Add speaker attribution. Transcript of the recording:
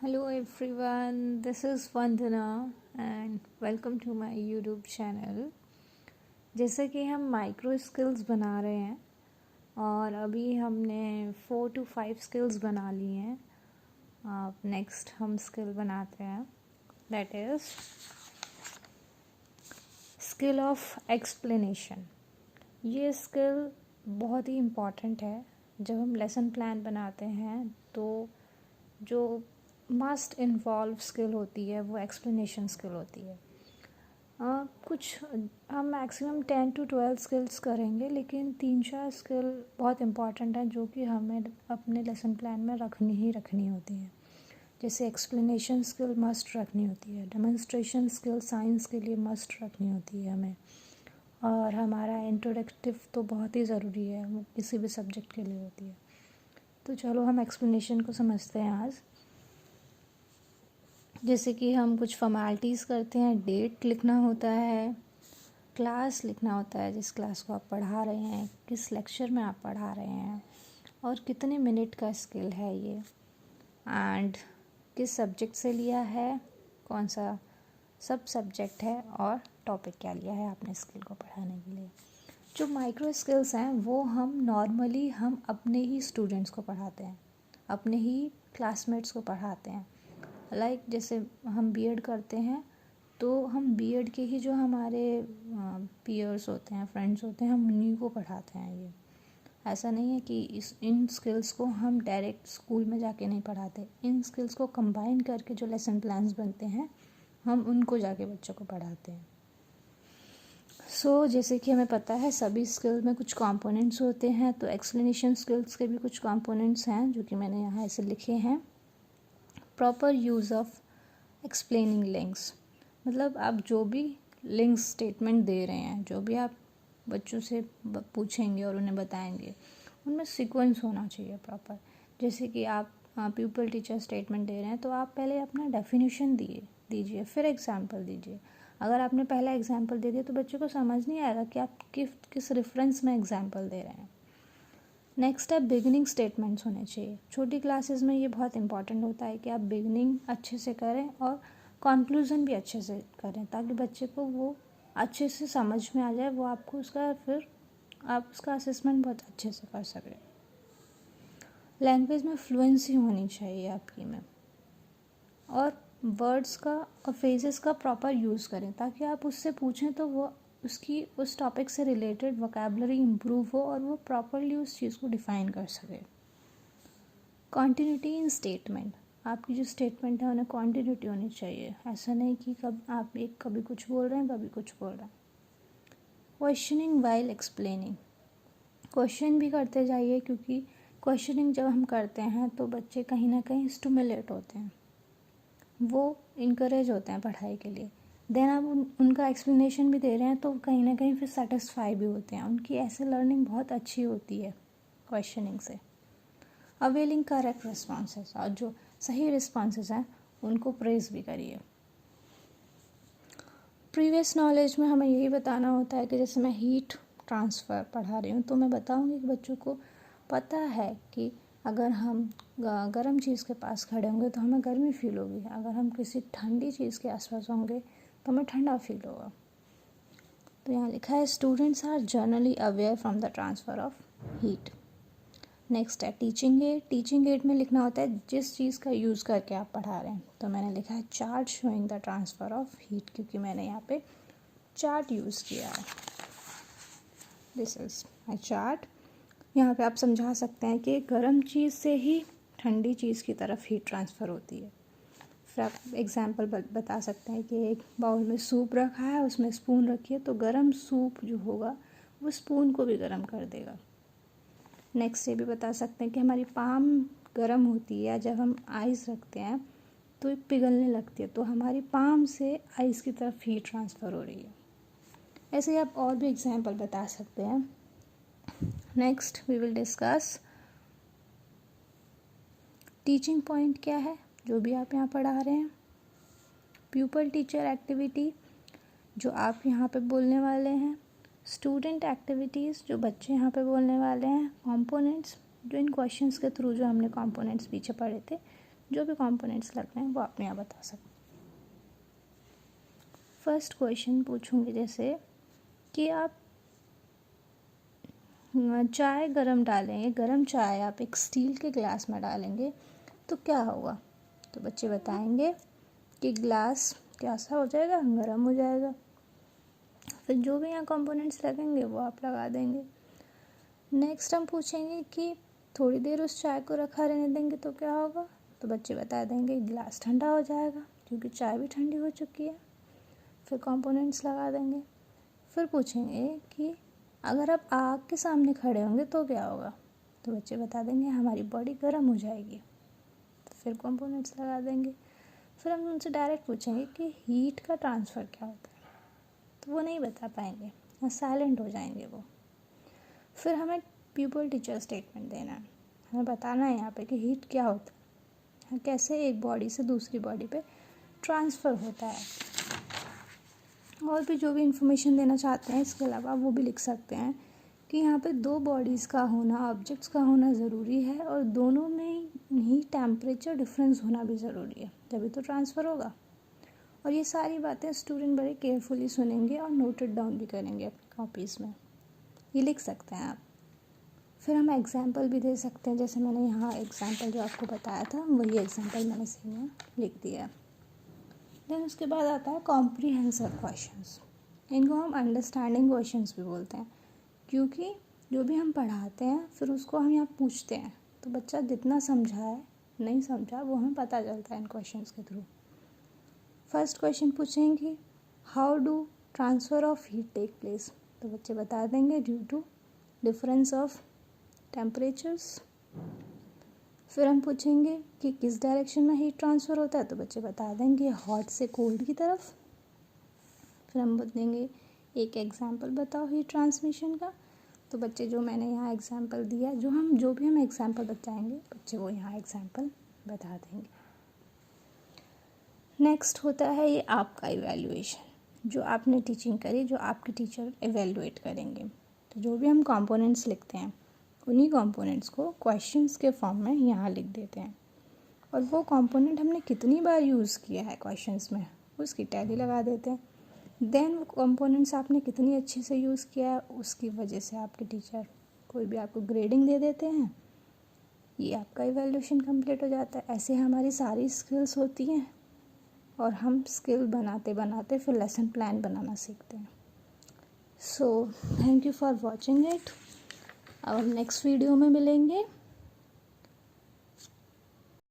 Speaker 1: Hello everyone, this is Vandana and welcome to my YouTube channel। जैसे कि हम micro skills बना रहे हैं और अभी हमने 4 to 5 स्किल्स बना ली हैं। अब नेक्स्ट हम स्किल बनाते हैं, that is skill of explanation. ये स्किल बहुत ही इम्पॉर्टेंट है। जब हम लेसन प्लान बनाते हैं तो जो मस्ट इन्वॉल्व स्किल होती है वो एक्सप्लेनेशन स्किल होती है। कुछ हम मैक्सिमम 10 to 12 स्किल्स करेंगे, लेकिन 3-4 स्किल बहुत इम्पॉर्टेंट है जो कि हमें अपने लेसन प्लान में रखनी होती है। जैसे एक्सप्लेनेशन स्किल मस्ट रखनी होती है, डेमोन्स्ट्रेशन स्किल साइंस के लिए मस्ट रखनी होती है हमें, और हमारा इंट्रोडक्टिव तो बहुत ही ज़रूरी है, वो किसी भी सब्जेक्ट के लिए होती है। तो चलो हम एक्सप्लेनेशन को समझते हैं आज। जैसे कि हम कुछ फॉर्मेलिटीज़ करते हैं, डेट लिखना होता है, क्लास लिखना होता है जिस क्लास को आप पढ़ा रहे हैं, किस लेक्चर में आप पढ़ा रहे हैं, और कितने मिनट का स्किल है ये, एंड किस सब्जेक्ट से लिया है, कौन सा सब सब्जेक्ट है, और टॉपिक क्या लिया है आपने स्किल को पढ़ाने के लिए। जो माइक्रो स्किल्स हैं वो हम नॉर्मली हम अपने ही स्टूडेंट्स को पढ़ाते हैं, अपने ही क्लासमेट्स को पढ़ाते हैं। लाइक जैसे हम बीएड करते हैं तो हम बीएड के ही जो हमारे पीयर्स होते हैं, फ्रेंड्स होते हैं, हम उन्हीं को पढ़ाते हैं। ये ऐसा नहीं है कि इन स्किल्स को हम डायरेक्ट स्कूल में जाके नहीं पढ़ाते। इन स्किल्स को कंबाइन करके जो लेसन प्लान्स बनते हैं हम उनको जाके बच्चों को पढ़ाते हैं। जैसे कि हमें पता है सभी स्किल में कुछ कंपोनेंट्स होते हैं, तो एक्सप्लेनेशन स्किल्स के भी कुछ कंपोनेंट्स हैं जो कि मैंने यहाँ ऐसे लिखे हैं। Proper use of explaining links, मतलब आप जो भी लिंक्स स्टेटमेंट दे रहे हैं, जो भी आप बच्चों से पूछेंगे और उन्हें बताएंगे, उनमें सीक्वेंस होना चाहिए प्रॉपर। जैसे कि आप पीपल टीचर स्टेटमेंट दे रहे हैं तो आप पहले अपना डेफिनेशन दीजिए, फिर एग्जाम्पल दीजिए। अगर आपने पहला एग्जाम्पल दे दिया तो बच्चों को समझ नहीं आएगा कि आप किस रेफरेंस में एग्जाम्पल दे रहे हैं। नेक्स्ट है बिगिनिंग स्टेटमेंट्स होने चाहिए। छोटी क्लासेस में ये बहुत इंपॉर्टेंट होता है कि आप बिगिनिंग अच्छे से करें और कंक्लूज़न भी अच्छे से करें, ताकि बच्चे को वो अच्छे से समझ में आ जाए, वो आपको आप उसका असेसमेंट बहुत अच्छे से कर सकें। लैंग्वेज में फ्लुएंसी होनी चाहिए आपकी में, और वर्ड्स का और फ्रेजेस का प्रॉपर यूज़ करें ताकि आप उससे पूछें तो वो उसकी उस टॉपिक से रिलेटेड वोकैबुलरी इम्प्रूव हो और वो प्रॉपरली उस चीज़ को डिफ़ाइन कर सके। कॉन्टिन्यूटी इन स्टेटमेंट, आपकी जो स्टेटमेंट है उन्हें कॉन्टिन्यूटी होनी चाहिए। ऐसा नहीं कि कभी कुछ बोल रहे हैं कभी कुछ बोल रहे हैं। क्वेश्चनिंग वाइल एक्सप्लेनिंग, क्वेश्चन भी करते जाइए, क्योंकि क्वेश्चनिंग जब हम करते हैं तो बच्चे कहीं ना कहीं स्टिमुलेट होते हैं, वो इनकरेज होते हैं पढ़ाई के लिए। देन आप उनका एक्सप्लेनेशन भी दे रहे हैं तो कहीं ना कहीं फिर सेटिस्फाई भी होते हैं, उनकी ऐसे लर्निंग बहुत अच्छी होती है क्वेश्चनिंग से। अवेलिंग करेक्ट रिस्पॉन्सेस, और जो सही रिस्पॉन्सेस हैं उनको प्रेज भी करिए। प्रीवियस नॉलेज में हमें यही बताना होता है कि जैसे मैं हीट ट्रांसफ़र पढ़ा रही हूँ तो मैं बताऊँगी कि बच्चों को पता है कि अगर हम गर्म चीज़ के पास खड़े होंगे तो हमें गर्मी फील होगी, अगर हम किसी ठंडी चीज़ के आसपास होंगे तो हमें ठंडा फील होगा। तो यहाँ लिखा है students are generally aware from the transfer of heat. Next है टीचिंग एड। टीचिंग एड में लिखना होता है जिस चीज़ का यूज़ करके आप पढ़ा रहे हैं। तो मैंने लिखा है chart showing the transfer of heat, क्योंकि मैंने यहाँ पे चार्ट यूज़ किया है। This is my chart. यहाँ पे आप समझा सकते हैं कि गर्म चीज़ से ही ठंडी चीज़ की तरफ हीट ट्रांसफ़र होती है। फिर आप एग्जांपल बता सकते हैं कि एक बाउल में सूप रखा है, उसमें स्पून रखिए, तो गर्म सूप जो होगा वो स्पून को भी गर्म कर देगा। नेक्स्ट ये भी बता सकते हैं कि हमारी पाम गर्म होती है, जब हम आइस रखते हैं तो पिघलने लगती है, तो हमारी पाम से आइस की तरफ हीट ट्रांसफ़र हो रही है। ऐसे ही आप और भी एग्जांपल बता सकते हैं। Next we will discuss teaching point क्या है जो भी आप यहाँ पढ़ा रहे हैं। प्यूपल टीचर एक्टिविटी जो आप यहाँ पे बोलने वाले हैं। स्टूडेंट एक्टिविटीज़ जो बच्चे यहाँ पे बोलने वाले हैं। कंपोनेंट्स जो इन क्वेश्चंस के थ्रू जो हमने कंपोनेंट्स पीछे पढ़े थे जो भी कंपोनेंट्स लग रहे हैं वो आप यहाँ बता सकते हैं। फर्स्ट क्वेश्चन पूछूंगी जैसे कि आप चाय गरम डालेंगे, गरम चाय आप एक स्टील के ग्लास में डालेंगे तो क्या होगा? तो बच्चे बताएंगे कि ग्लास कैसा हो जाएगा, गरम हो जाएगा। फिर जो भी यहाँ कंपोनेंट्स लगेंगे वो आप लगा देंगे। नेक्स्ट हम पूछेंगे कि थोड़ी देर उस चाय को रखा रहने देंगे तो क्या होगा? तो बच्चे बता देंगे गिलास ठंडा हो जाएगा, क्योंकि चाय भी ठंडी हो चुकी है। फिर कंपोनेंट्स लगा देंगे। फिर पूछेंगे कि अगर आप आग के सामने खड़े होंगे तो क्या होगा? तो बच्चे बता देंगे हमारी बॉडी गर्म हो जाएगी। तो फिर कंपोनेंट्स लगा देंगे। फिर हम उनसे डायरेक्ट पूछेंगे कि हीट का ट्रांसफ़र क्या होता है, तो वो नहीं बता पाएंगे या साइलेंट हो जाएंगे वो। फिर हमें पीपल टीचर स्टेटमेंट देना है, हमें बताना है यहाँ पे कि हीट क्या होता है, कैसे एक बॉडी से दूसरी बॉडी पे ट्रांसफ़र होता है। और भी जो भी इंफॉर्मेशन देना चाहते हैं इसके अलावा वो भी लिख सकते हैं कि यहाँ पे दो बॉडीज़ का होना, ऑब्जेक्ट्स का होना ज़रूरी है और दोनों में ही टेम्परेचर डिफरेंस होना भी ज़रूरी है, तभी तो ट्रांसफ़र होगा। और ये सारी बातें स्टूडेंट बड़े केयरफुली सुनेंगे और नोटेड डाउन भी करेंगे अपनी कॉपीज़ में, ये लिख सकते हैं आप। फिर हम एग्जाम्पल भी दे सकते हैं, जैसे मैंने यहाँ एग्जाम्पल जो आपको बताया था वही एग्जाम्पल मैंने सेम लिख दिया। देन उसके बाद आता है कॉम्प्रीहेंसिव क्वेश्चंस। इनको हम अंडरस्टैंडिंग क्वेश्चंस भी बोलते हैं, क्योंकि जो भी हम पढ़ाते हैं फिर उसको हम यहाँ पूछते हैं तो बच्चा जितना समझा है नहीं समझा वो हमें पता चलता है इन क्वेश्चंस के थ्रू। फर्स्ट क्वेश्चन पूछेंगे how do transfer of heat take place, तो बच्चे बता देंगे due to difference of temperatures. फिर हम पूछेंगे कि किस डायरेक्शन में हीट ट्रांसफ़र होता है, तो बच्चे बता देंगे हॉट से कोल्ड की तरफ। फिर हम देंगे एक एग्जांपल बताओ हीट ट्रांसमिशन का, तो बच्चे जो मैंने यहाँ एग्जांपल दिया, जो भी हम एग्जांपल बताएंगे बच्चे वो यहाँ एग्जांपल बता देंगे। नेक्स्ट होता है ये आपका इवैल्यूएशन, जो आपने टीचिंग करी, जो आपके टीचर इवैल्यूएट करेंगे। तो जो भी हम कंपोनेंट्स लिखते हैं उन्हीं कंपोनेंट्स को क्वेश्चंस के फॉर्म में यहाँ लिख देते हैं, और वो कंपोनेंट हमने कितनी बार यूज़ किया है क्वेश्चंस में उसकी टैली लगा देते हैं। देन वो कंपोनेंट्स आपने कितनी अच्छे से यूज़ किया है उसकी वजह से आपके टीचर कोई भी आपको ग्रेडिंग दे देते हैं। ये आपका इवैल्यूएशन कंप्लीट हो जाता है। ऐसे हमारी सारी स्किल्स होती हैं और हम स्किल बनाते बनाते फिर लेसन प्लान बनाना सीखते हैं। So thank you for watching it. अब नेक्स्ट वीडियो में मिलेंगे।